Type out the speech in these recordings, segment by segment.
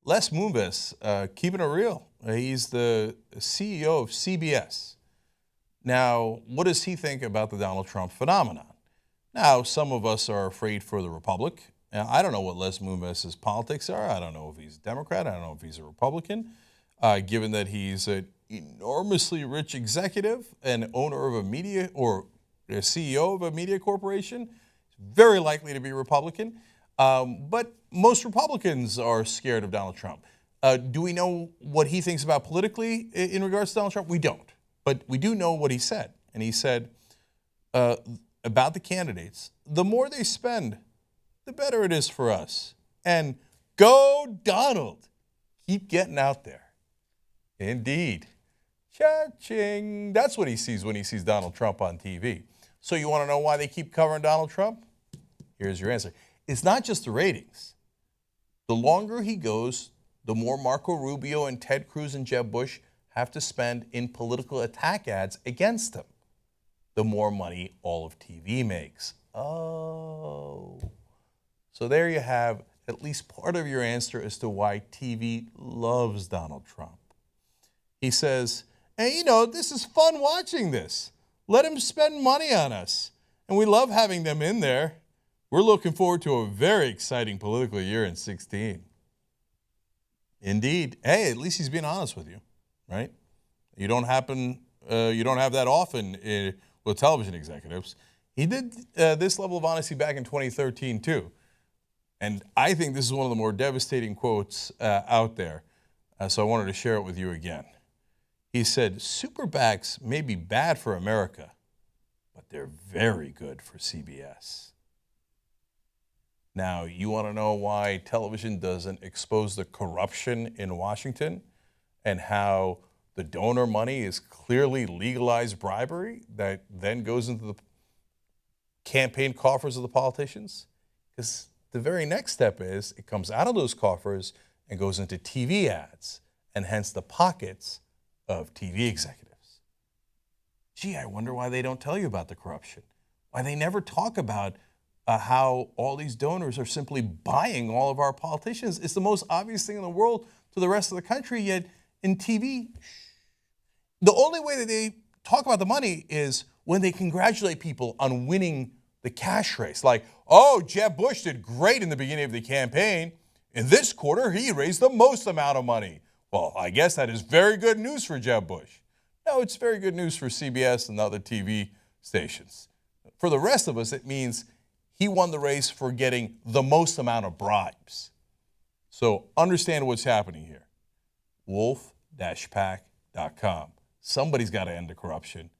Les Moonves, keeping it real. He's the CEO of CBS. Now, what does he think about the Donald Trump phenomenon? Now, some of us are afraid for the Republic. Now, I don't know what Les Moonves' politics are. I don't know if he's a Democrat. I don't know if he's a Republican. Given that he's an enormously rich executive and owner of a media or a CEO of a media corporation, very likely to be Republican. But most Republicans are scared of Donald Trump. Do we know what he thinks about politically in regards to Donald Trump? We don't. But we do know what he said. And he said about the candidates, the more they spend, the better it is for us. And go Donald. Keep getting out there. Indeed. Cha-ching. That's what he sees when he sees Donald Trump on TV. So you want to know why they keep covering Donald Trump? Here's your answer. It's not just the ratings. The longer he goes, the more Marco Rubio and Ted Cruz and Jeb Bush have to spend in political attack ads against him. The more money all of TV makes. Oh. So there you have at least part of your answer as to why TV loves Donald Trump. He says, hey, this is fun watching this. Let him spend money on us. And we love having them in there. We're looking forward to a very exciting political year in 2016. Indeed. Hey, at least he's being honest with you, right? You don't have that often with television executives. He did this level of honesty back in 2013 too. And I think this is one of the more devastating quotes out there. So I wanted to share it with you again. He said, super PACs may be bad for America, but they're very good for CBS. Now, you want to know why television doesn't expose the corruption in Washington and how the donor money is clearly legalized bribery that then goes into the campaign coffers of the politicians? Because the very next step is it comes out of those coffers and goes into TV ads and hence the pockets of TV executives. Gee, I wonder why they don't tell you about the corruption, why they never talk about how all these donors are simply buying all of our politicians. It's the most obvious thing in the world to the rest of the country, yet in TV, the only way that they talk about the money is when they congratulate people on winning the cash race. Like, oh, Jeb Bush did great in the beginning of the campaign. In this quarter, he raised the most amount of money. Well, I guess that is very good news for Jeb Bush. No, it's very good news for CBS and other TV stations. For the rest of us, it means he won the race for getting the most amount of bribes. So understand what's happening here. wolf-pack.com. Somebody's got to end the corruption.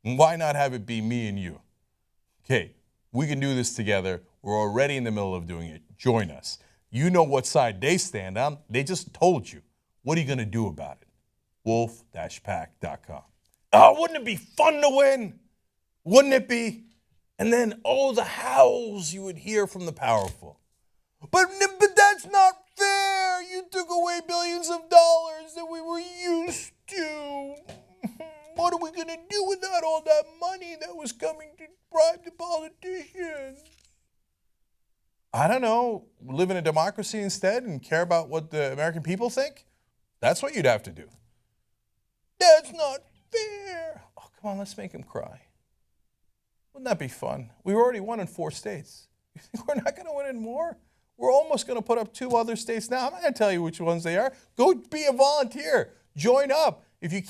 Why not have it be me and you? Okay, we can do this together. We're already in the middle of doing it. Join us. You know what side they stand on. They just told you. What are you going to do about it? wolf-pack.com. Oh, wouldn't it be fun to win? Wouldn't it be? And then, oh, the howls you would hear from the powerful. But that's not fair. You took away billions of dollars that we were used to. What are we going to do without all that money that was coming to bribe the politicians? I don't know. Live in a democracy instead and care about what the American people think? That's what you'd have to do. That's not fair. Oh, come on, let's make him cry. Wouldn't that be fun? We already won in 4 states. You think we're not going to win in more? We're almost going to put up 2 other states now. I'm not going to tell you which ones they are. Go be a volunteer. Join up. If you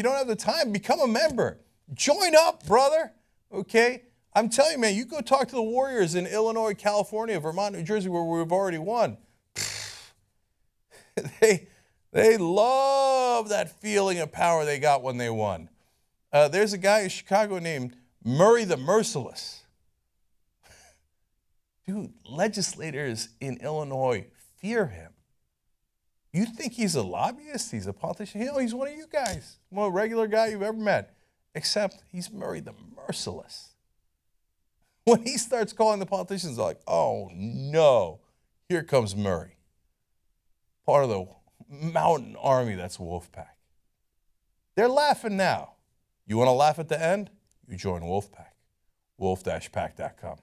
don't have the time, become a member. Join up, brother. Okay? I'm telling you, man, you go talk to the Warriors in Illinois, California, Vermont, New Jersey, where we've already won. They love that feeling of power they got when they won. There's a guy in Chicago named Murray the Merciless. Dude, legislators in Illinois fear him. You think he's a lobbyist? He's a politician? He's one of you guys. One regular guy you've ever met. Except he's Murray the Merciless. When he starts calling the politicians, they're like, oh no, here comes Murray. Part of the mountain army that's Wolfpack. They're laughing now. You want to laugh at the end? You join Wolfpack. wolf-pack.com.